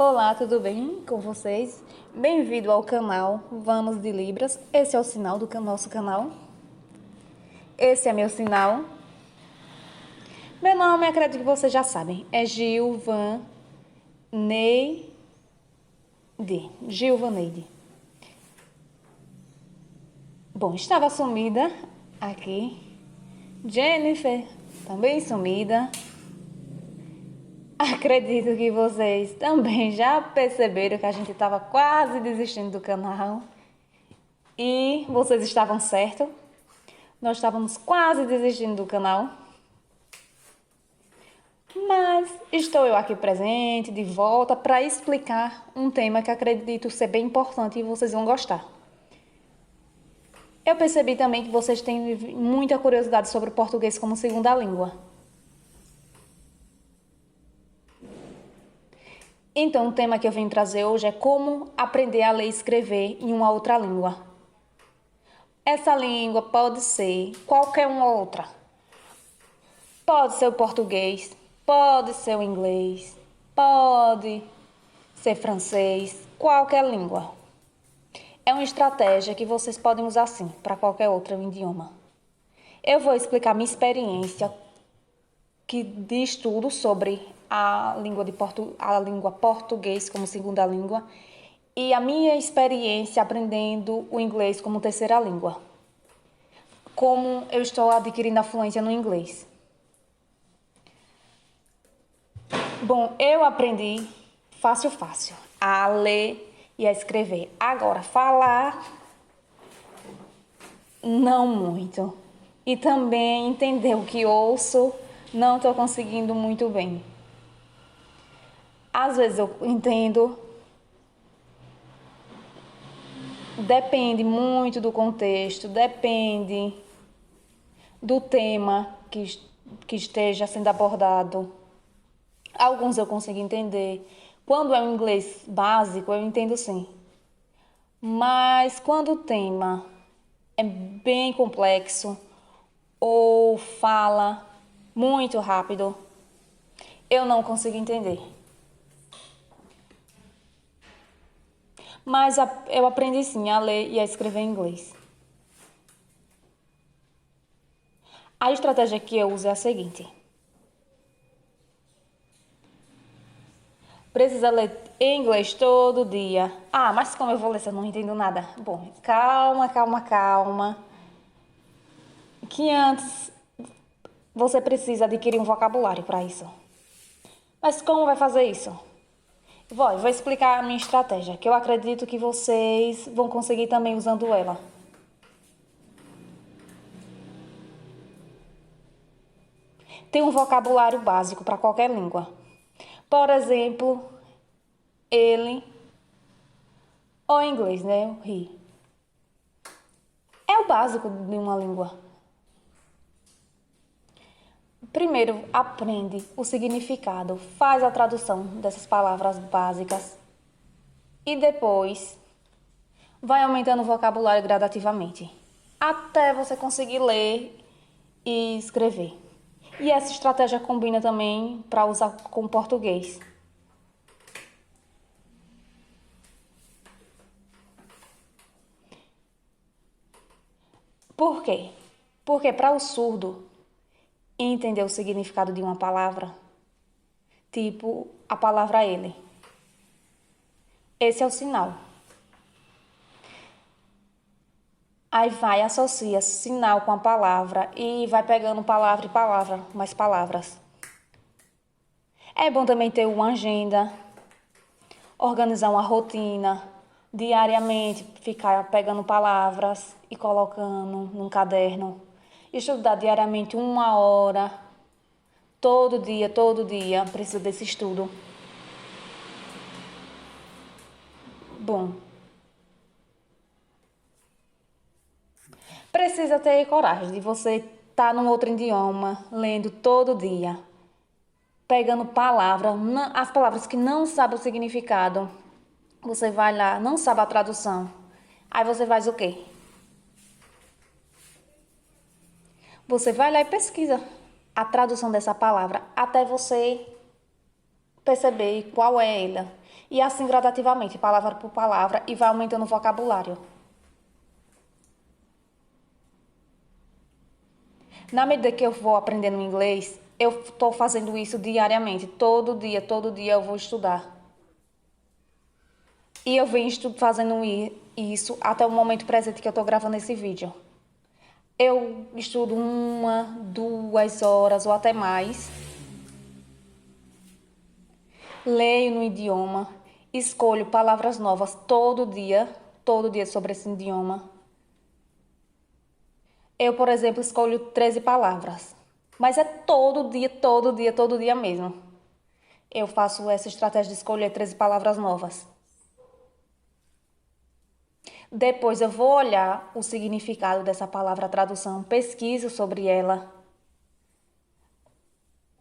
Olá, tudo bem com vocês? Bem-vindo ao canal Vamos de Libras. Esse é o sinal do nosso canal. Esse é meu sinal. Meu nome, acredito que vocês já sabem, é Gilvaneide. Gilvaneide. Bom, estava sumida aqui. Jennifer, também sumida. Acredito que vocês também já perceberam que a gente estava quase desistindo do canal. E vocês estavam certos. Nós estávamos quase desistindo do canal. Mas estou eu aqui presente, de volta, para explicar um tema que acredito ser bem importante e vocês vão gostar. Eu percebi também que vocês têm muita curiosidade sobre o português como segunda língua. Então, o tema que eu vim trazer hoje é como aprender a ler e escrever em uma outra língua. Essa língua pode ser qualquer uma outra. Pode ser o português, pode ser o inglês, pode ser francês, qualquer língua. É uma estratégia que vocês podem usar sim para qualquer outro idioma. Eu vou explicar minha experiência de estudo sobre a língua português como segunda língua e a minha experiência aprendendo o inglês como terceira língua. Como eu estou adquirindo a fluência no inglês. Bom, eu aprendi fácil a ler e a escrever. Agora, falar, não muito. E também entender o que ouço, não estou conseguindo muito bem. Às vezes eu entendo, depende muito do contexto, depende do tema que esteja sendo abordado. Alguns eu consigo entender. Quando é um inglês básico, eu entendo sim. Mas quando o tema é bem complexo ou fala muito rápido, eu não consigo entender. Mas eu aprendi sim a ler e a escrever em inglês. A estratégia que eu uso é a seguinte. Precisa ler em inglês todo dia. Ah, mas como eu vou ler se eu não entendo nada? Bom, calma. Que antes você precisa adquirir um vocabulário para isso. Mas como vai fazer isso? Vou explicar a minha estratégia, que eu acredito que vocês vão conseguir também usando ela. Tem um vocabulário básico para qualquer língua. Por exemplo, ele, ou em inglês, né? O he. É o básico de uma língua. Primeiro, aprende o significado, faz a tradução dessas palavras básicas e depois vai aumentando o vocabulário gradativamente, até você conseguir ler e escrever. E essa estratégia combina também para usar com português. Por quê? Porque para o surdo entender o significado de uma palavra, tipo a palavra ele, esse é o sinal. Aí vai, associa sinal com a palavra e vai pegando palavra e palavra, mais palavras. É bom também ter uma agenda, organizar uma rotina, diariamente ficar pegando palavras e colocando num caderno. Estudar diariamente 1 hora, todo dia, precisa desse estudo. Bom, precisa ter coragem de você estar num outro idioma, lendo todo dia, pegando palavras, as palavras que não sabe o significado. Você vai lá, não sabe a tradução. Aí você faz o quê? Você vai lá e pesquisa a tradução dessa palavra até você perceber qual é ela. E assim gradativamente, palavra por palavra, e vai aumentando o vocabulário. Na medida que eu vou aprendendo inglês, eu estou fazendo isso diariamente. Todo dia eu vou estudar. E eu venho fazendo isso até o momento presente que eu estou gravando esse vídeo. Eu estudo 1, 2 horas ou até mais. Leio no idioma, escolho palavras novas todo dia sobre esse idioma. Eu, por exemplo, escolho 13 palavras, mas é todo dia mesmo. Eu faço essa estratégia de escolher 13 palavras novas. Depois eu vou olhar o significado dessa palavra, a tradução, pesquiso sobre ela.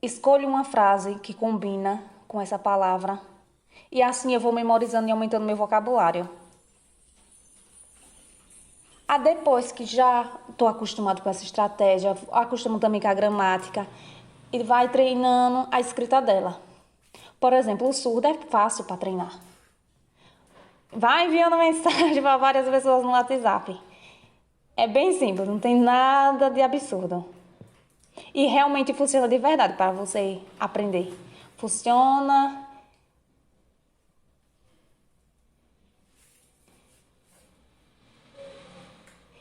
Escolho uma frase que combina com essa palavra e assim eu vou memorizando e aumentando meu vocabulário. Depois que já estou acostumado com essa estratégia, acostumo também com a gramática e vai treinando a escrita dela. Por exemplo, o surdo é fácil para treinar. Vai enviando mensagem para várias pessoas no WhatsApp. É bem simples, não tem nada de absurdo. E realmente funciona de verdade para você aprender. Funciona.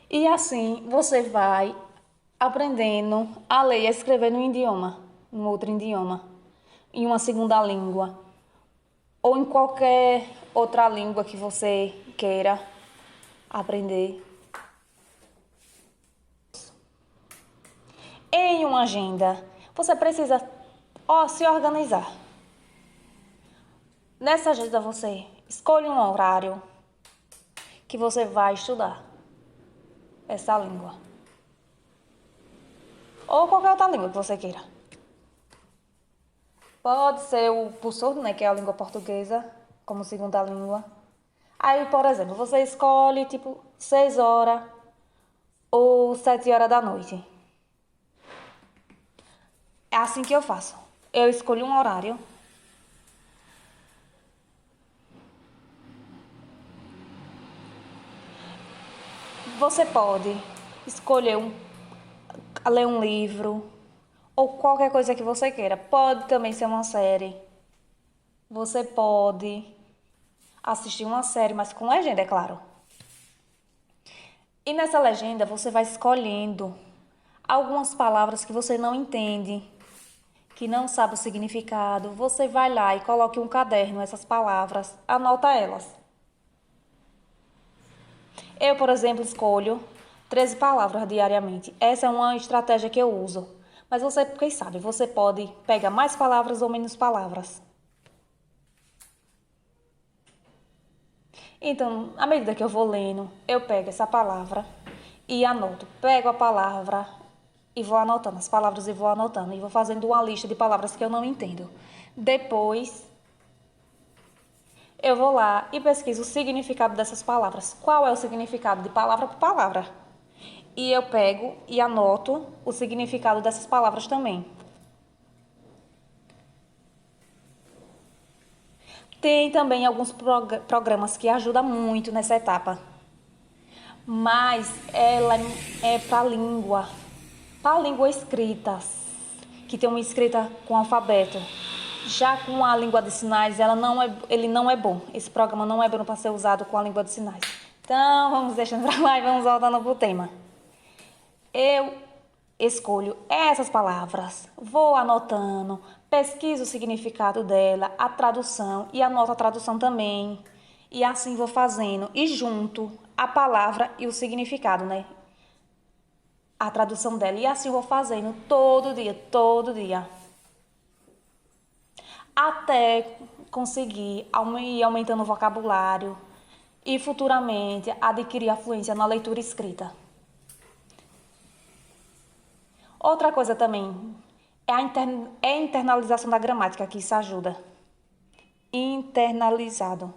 E assim você vai aprendendo a ler e a escrever num idioma, em outro idioma, em uma segunda língua, ou em qualquer outra língua que você queira aprender. Em uma agenda, você precisa se organizar. Nessa agenda você escolhe um horário que você vai estudar essa língua. Ou qualquer outra língua que você queira. Pode ser o surdo, né, que é a língua portuguesa, como segunda língua. Aí, por exemplo, você escolhe, 6 horas ou 7 horas da noite. É assim que eu faço. Eu escolho um horário. Você pode escolher ler um livro ou qualquer coisa que você queira. Pode também ser uma série. Você pode assistir uma série, mas com legenda, é claro. E nessa legenda você vai escolhendo algumas palavras que você não entende, que não sabe o significado. Você vai lá e coloque um caderno essas palavras, anota elas. Eu, por exemplo, escolho 13 palavras diariamente. Essa é uma estratégia que eu uso. Mas você, quem sabe, você pode pegar mais palavras ou menos palavras. Então, à medida que eu vou lendo, eu pego essa palavra e anoto. Pego a palavra e vou anotando as palavras e vou anotando. E vou fazendo uma lista de palavras que eu não entendo. Depois, eu vou lá e pesquiso o significado dessas palavras. Qual é o significado de palavra por palavra? E eu pego e anoto o significado dessas palavras também. Tem também alguns programas que ajudam muito nessa etapa. Mas ela é para a língua escrita, que tem uma escrita com alfabeto. Já com a língua de sinais, ele não é bom. Esse programa não é bom para ser usado com a língua de sinais. Então, vamos deixando para lá e vamos voltando para o tema. Eu escolho essas palavras, vou anotando, pesquiso o significado dela, a tradução e anoto a tradução também. E assim vou fazendo e junto a palavra e o significado, né? A tradução dela. E assim vou fazendo todo dia. Até conseguir ir aumentando o vocabulário e futuramente adquirir a fluência na leitura escrita. Outra coisa também é a internalização da gramática, que isso ajuda. Internalizado.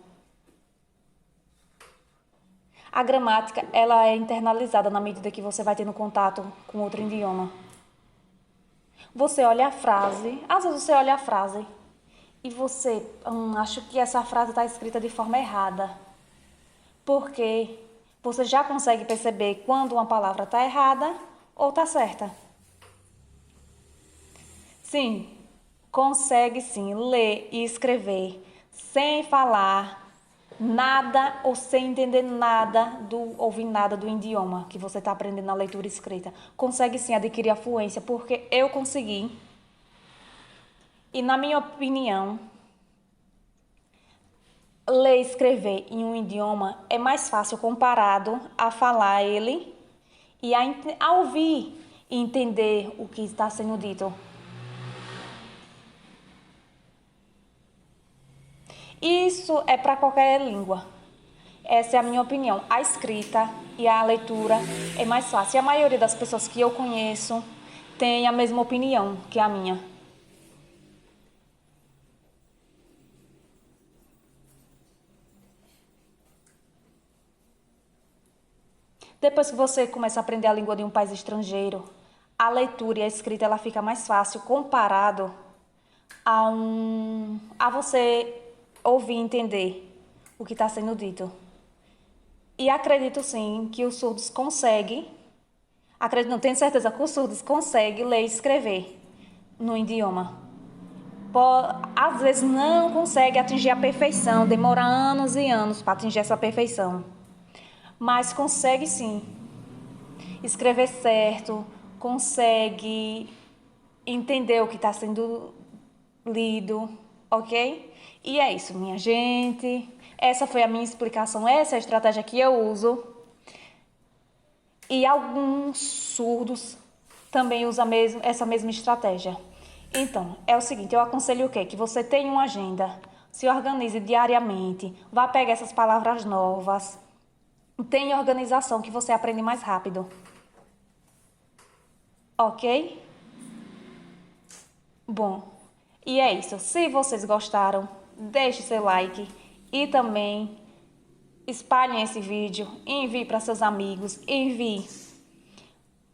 A gramática, ela é internalizada na medida que você vai tendo contato com outro idioma. Você olha a frase, às vezes você olha a frase E você, acho que essa frase está escrita de forma errada. Porque você já consegue perceber quando uma palavra está errada ou está certa. Sim, consegue sim ler e escrever sem falar nada ou sem entender nada ouvir nada do idioma que você está aprendendo na leitura e escrita. Consegue sim adquirir a fluência, porque eu consegui. E na minha opinião, ler e escrever em um idioma é mais fácil comparado a falar ele e a ouvir e entender o que está sendo dito. Isso é para qualquer língua. Essa é a minha opinião. A escrita e a leitura é mais fácil. E a maioria das pessoas que eu conheço tem a mesma opinião que a minha. Depois que você começa a aprender a língua de um país estrangeiro, a leitura e a escrita ela fica mais fácil comparado a você ouvir e entender o que está sendo dito. E acredito sim que os surdos conseguem, não tenho certeza que os surdos conseguem ler e escrever no idioma. Às vezes não consegue atingir a perfeição, demora anos e anos para atingir essa perfeição. Mas consegue sim escrever certo, consegue entender o que está sendo lido, ok? E é isso, minha gente. Essa foi a minha explicação, essa é a estratégia que eu uso. E alguns surdos também usam essa mesma estratégia. Então, é o seguinte, eu aconselho o quê? Que você tenha uma agenda, se organize diariamente, vá pegar essas palavras novas, tenha organização que você aprende mais rápido. Ok? Bom, e é isso. Se vocês gostaram, deixe seu like e também espalhem esse vídeo, envie para seus amigos, envie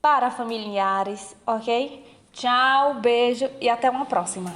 para familiares, ok? Tchau, beijo e até uma próxima.